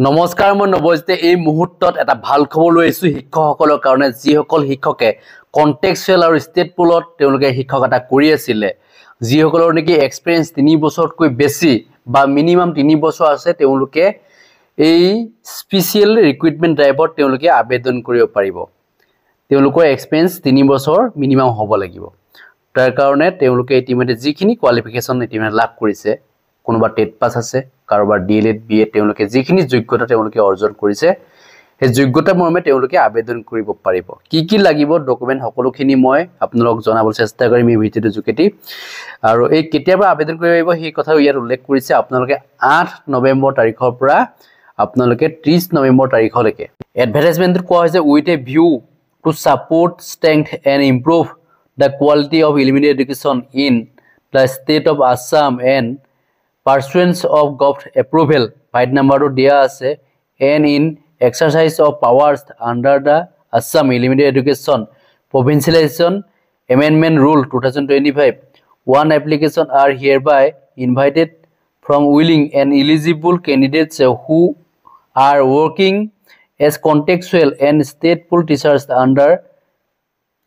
নমস্কাৰ মই নবজতে এই মুহূৰ্তত এটা ভাল খবৰ লৈ আছো শিক্ষকসকলৰ কাৰণে যিসকল শিক্ষকে কনটেক্সচুৱেল আৰু ষ্টেট পুলত তেওঁলোকে শিক্ষকতা কৰি আছিল যিসকলৰ নেকি এক্সপেৰিয়েন্স 3 বছৰতকৈ বেছি বা মিনিমাম 3 বছৰ আছে তেওঁলোকে এই স্পেশাল ৰিক্ৰুটমেন্ট ড্ৰাইভত তেওঁলোকে আবেদন কৰিব পাৰিব তেওঁলোকৰ এক্সপেৰিয়েন্স 3 বছৰ মিনিমাম হ'ব লাগিব তাৰ কাৰণে তেওঁলোকে ইতিমধ্যে যিখিনি কোৱালিফিকেশন ইতিমধ্যে লাভ কৰিছে কোনোবা টেট পাস আছে কাৰোবাৰ ডিএলএড বিএ তেওঁলোকে যিখিনি যোগ্যতা তেওঁলোকে অৰ্জন কৰিছে এই যোগ্যতা মৰ্মে তেওঁলোকে আবেদন কৰিব পাৰিব কি লাগিব ডকুমেন্ট সকলোখিনি মই আপোনালোক জনাবলৈ চেষ্টা কৰিম এই ভিডিঅ'টো যোগেদি আৰু এই কেতিয়াবা আবেদন কৰিব পাৰিব সেই কথা ইয়াত উল্লেখ কৰিছে আপোনালোকে 8 নৱেম্বৰ তাৰিখৰ পৰা আপোনালোকে 30 নৱেম্বৰ তাৰিখলৈকে এডভাৰটাইজমেন্টত কোৱা হৈছে with a view to support strength and improve the quality of elementary education in the state of Assam and pursuance of government approval fight number to dia ase and in exercise of powers under the Assam elementary education provincialization amendment rule 2025 one application are hereby invited from willing and eligible candidates who are working as contextual and state pool teachers under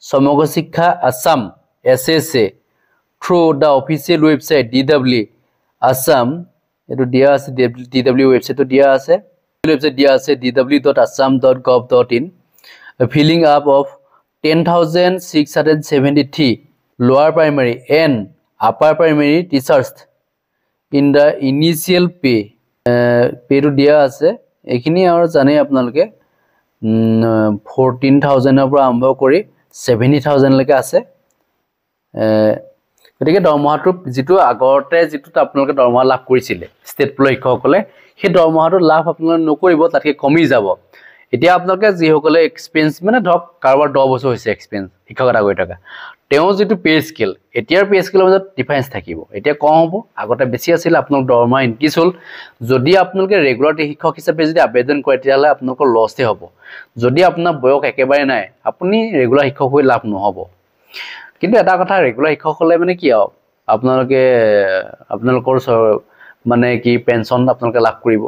Samoga Sikha Assam SSA through the official website DW Assam etu dia ase DW website to dia ase website dia ase dw.assam.gov.in filling up of 10,673 lower primary and upper primary teachers in the initial pay to dia ase ekhini aur jane apnaloke 14,000 er pora arambho kori 70,000 লৈকে আছে গতিকে দৰমহাটো যেটো আগতে যেটো আপোনালোকে দৰমহা লাভ কৰিছিল ষ্টেট পুল শিক্ষকসকলে সেই দৰমহাটো লাভ আপোনালোকে নকৰিব তাতকে কমি যাব এতিয়া আপোনালোকে যিসকলে এক্সপেৰিয়েন্স মানে ধৰক কাৰোবাৰ 10 বছৰ হৈছে এক্সপেৰিয়েন্স শিক্ষকতা কৰি থকা তেওঁ যেটো পে স্কেল এতিয়াৰ পে স্কেলৰ মাজত ডিফাৰেন্স থাকিব এতিয়া কম হ'ব আগতে বেছি আছিল আপোনালোকৰ দৰমহা ইনক্ৰিজ হ'ল যদি আপোনালোকে ৰেগুলাৰ শিক্ষক হিচাপে যদি আবেদন কৰে তেতিয়াহলে আপোনালোকৰ লছতে হ'ব যদি আপোনাৰ বয়স একেবাৰে নাই আপুনি ৰেগুলাৰ শিক্ষক হৈ লাভ নহব কিন্তু এটা কথা ৰেগুলাৰ শিক্ষকসকলে মানে কি আপোনালোকে আপোনালোকৰ মানে কি পেনশন আপোনালোকে লাভ কৰিব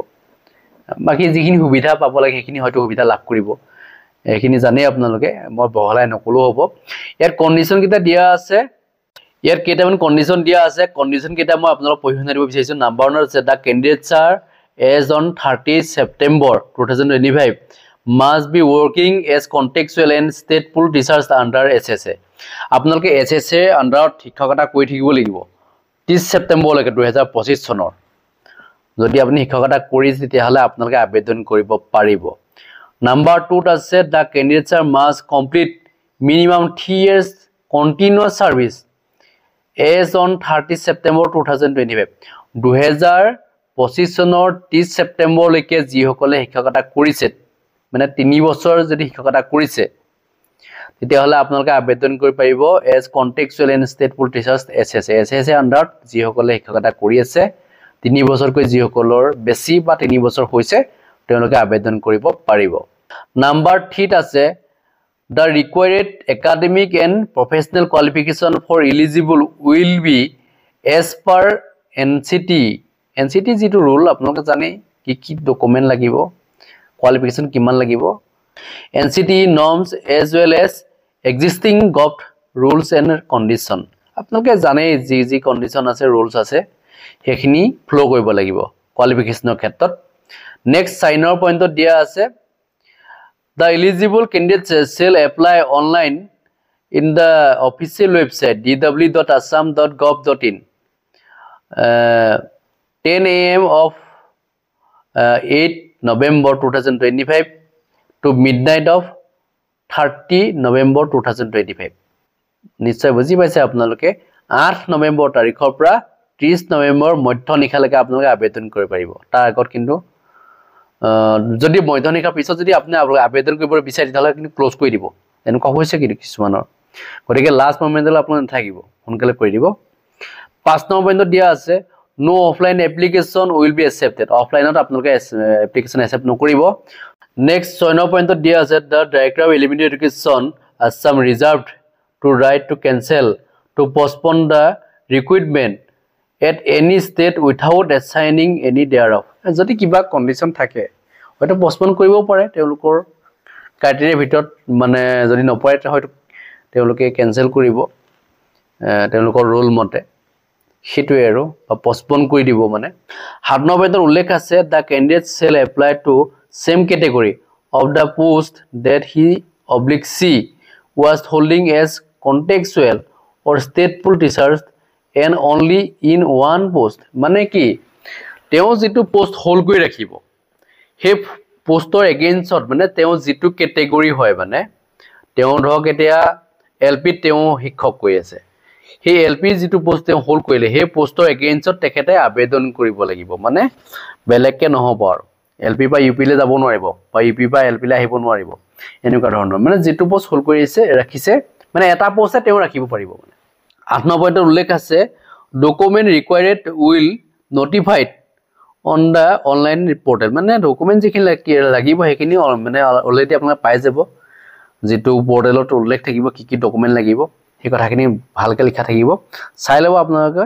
বাকি যিখিনি সুবিধা পাব লাগে সেইখিনি হয়তো সুবিধা লাভ কৰিব এখিনি জানে আপোনালোকে মই বহলাই নকলো হ'ব ইয়াৰ কন্ডিশন কিটা দিয়া আছে ইয়াৰ কেইটামান কন্ডিশন দিয়া আছে কন্ডিশন কিটা মই আপোনালোক পঢ়িবলৈ দিব বিচাৰিছো নাম্বাৰ 1 আছে দা candidates R as on 30 September 2025 must be working as contextual and state pool teachers under SSA আপোনালোকে SSA under শিক্ষকতা কৰি থাকিব লাগিব 30 সেপ্টেম্বৰ লৈকে 2025 চনৰ যদি আপুনি শিক্ষকতা কৰি তেতিয়াহলে আপোনালোকে আবেদন কৰিব পাৰিব নাম্বাৰ 2 আছে the candidates are must complete minimum 3 years continuous service as on 30 September 2025 2025 চনৰ 30 সেপ্টেম্বৰ লৈকে যিসকলে শিক্ষকতা কৰিছে মানে 3 বছৰ যদি শিক্ষকতা কৰিছে তেতিয়াহলে আপোনালোকে আবেদন কৰি পাৰিব as contextual and state pool teachers SSA আন্ডাৰত যিসকলে শিক্ষকতা কৰি আছে 3 বছৰকৈ যিসকলৰ বেছি বা 3 বছৰ হৈছে তেওঁলোকে আবেদন কৰিব পাৰিব নাম্বাৰ 3 আছে the required academic and professional qualification for eligible will be as per NCT যেটো রুল আপোনালোকে জানে কি ডকুমেন্ট লাগিব qualification কিমান লাগিব NCT norms as well as existing govt rules and condition আপোনালোকে জানে যি কন্ডিশন আছে rules আছে হেখিনি ফলো কৰিব লাগিব qualificationৰ ক্ষেত্ৰত next signer pointত দিয়া আছে the eligible candidates shall apply online in the official website dw.assam.gov.in 10 a.m. of 8 November 2025 to midnight of 30 November 2025 নিশ্চয় বুজি পাইছে আপোনালোকে 8 নৱেম্বৰ তাৰিখৰ পৰা 30 নৱেম্বৰ মধ্য নিশালৈকে আপোনালোকে আবেদন কৰিব পাৰিব তাৰ আগত কিন্তু যদি মধ্য নিশাৰ পিছত যদি আপুনি আবেদন কৰিব বিচাৰে তেতিয়াহলে কিন্তু ক্লোজ কৰি দিব এনেকুৱা হৈছে কি কিছুমানৰ গতিকে লাষ্ট মোমেন্টলৈ আপুনি নাথাকিব সোনকালে কৰি দিব 5 নম্বৰ পইণ্টত দিয়া আছে no offline application will be accepted offline ত আপোনালোকে application accept নকৰিব next 6 নম্বৰ পইণ্টত দিয়া আছে the director of elementary education Assam reserved to right to cancel to postpone the recruitment at any state without assigning any thereof যদি কিবা condition থাকে হয়তো postpone কৰিব পাৰে তেওঁলোকৰ ক্ৰাইটেৰিয়াৰ ভিতৰত মানে যদি নপৰে হয়তো তেওঁলোকে কেনসেল কৰিব তেওঁলোকৰ ৰোল মতে সেটোৱে আৰু পষ্টপন কৰি দিব মানে 7 নম্বৰৰ উল্লেখ আছে the candidate shall apply to same category of the post that he/she was holding as contextual or stateful teachers and only in one post মানে কি তেও যেটো পোস্ট হোল্ড কৰি ৰাখিব হে পোস্টৰ এগেইনষ্টত মানে তেও যেটো ক্যাটেগৰি হয় মানে তেও ধৰক এতিয়া এলপি তেও শিক্ষক কৈ আছে হে এলপি যেটো পোস্ট তেও হোল্ড কৰিলে হে পোস্টৰ এগেইনষ্টত তেখেতে আবেদন কৰিব লাগিব মানে বেলেগকে নহব আৰু এলপি বা ইউপি লে যাব নোৱাৰিব বা ইউপি বা এলপি লে আহিব নোৱাৰিব এনেকুৱা ধৰণৰ মানে যেটো পোস্ট হোল্ড কৰিছে ৰাখিছে মানে এটা পোস্টে তেও ৰাখিব পাৰিব মানে 8 নম্বৰৰ উল্লেখ আছে document required will notified on the online portal মানে ডকুমেন্ট যিখিনি লাগিব হেখিনি মানে অলৰেডি আপোনাক পাই যাব যেটো পোৰ্টেলত উল্লেখ থাকিব কি কি ডকুমেন্ট লাগিব এই কথাখিনি ভালকে লিখা থাকিব চাই লব আপোনালোকে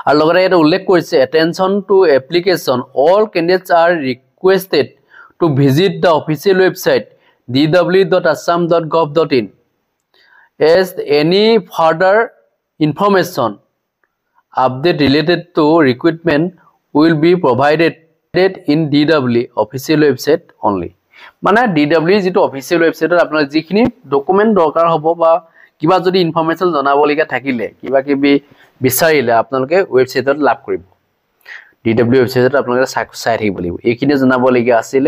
আৰু লগতে এটা উল্লেখ কৰিছে attention to application all candidates are requested to visit the official website dw.assam.gov.in as any further information update related to recruitment will be provided in DW official website only মানে DW যেটো অফিশিয়াল ওয়েবসাইটত আপোনাৰ যিখিনি document দৰকাৰ হ'ব বা কিবা যদি ইনফৰমেশন জনাবলিকা থাকিলে কিবা কিবি বিচাৰিলে আপোনালোকে ওয়েবসাইটত লাভ কৰিব DW ওয়েবসাইটত আপোনালোকে চাই থাকিব লাগিব এইখিনি জনাবলিকা আছিল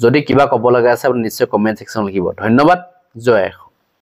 যদি কিবা ক'ব লগা আছে আপুনি নিশ্চয় কমেন্ট সেকশন লিখিব ধন্যবাদ জয়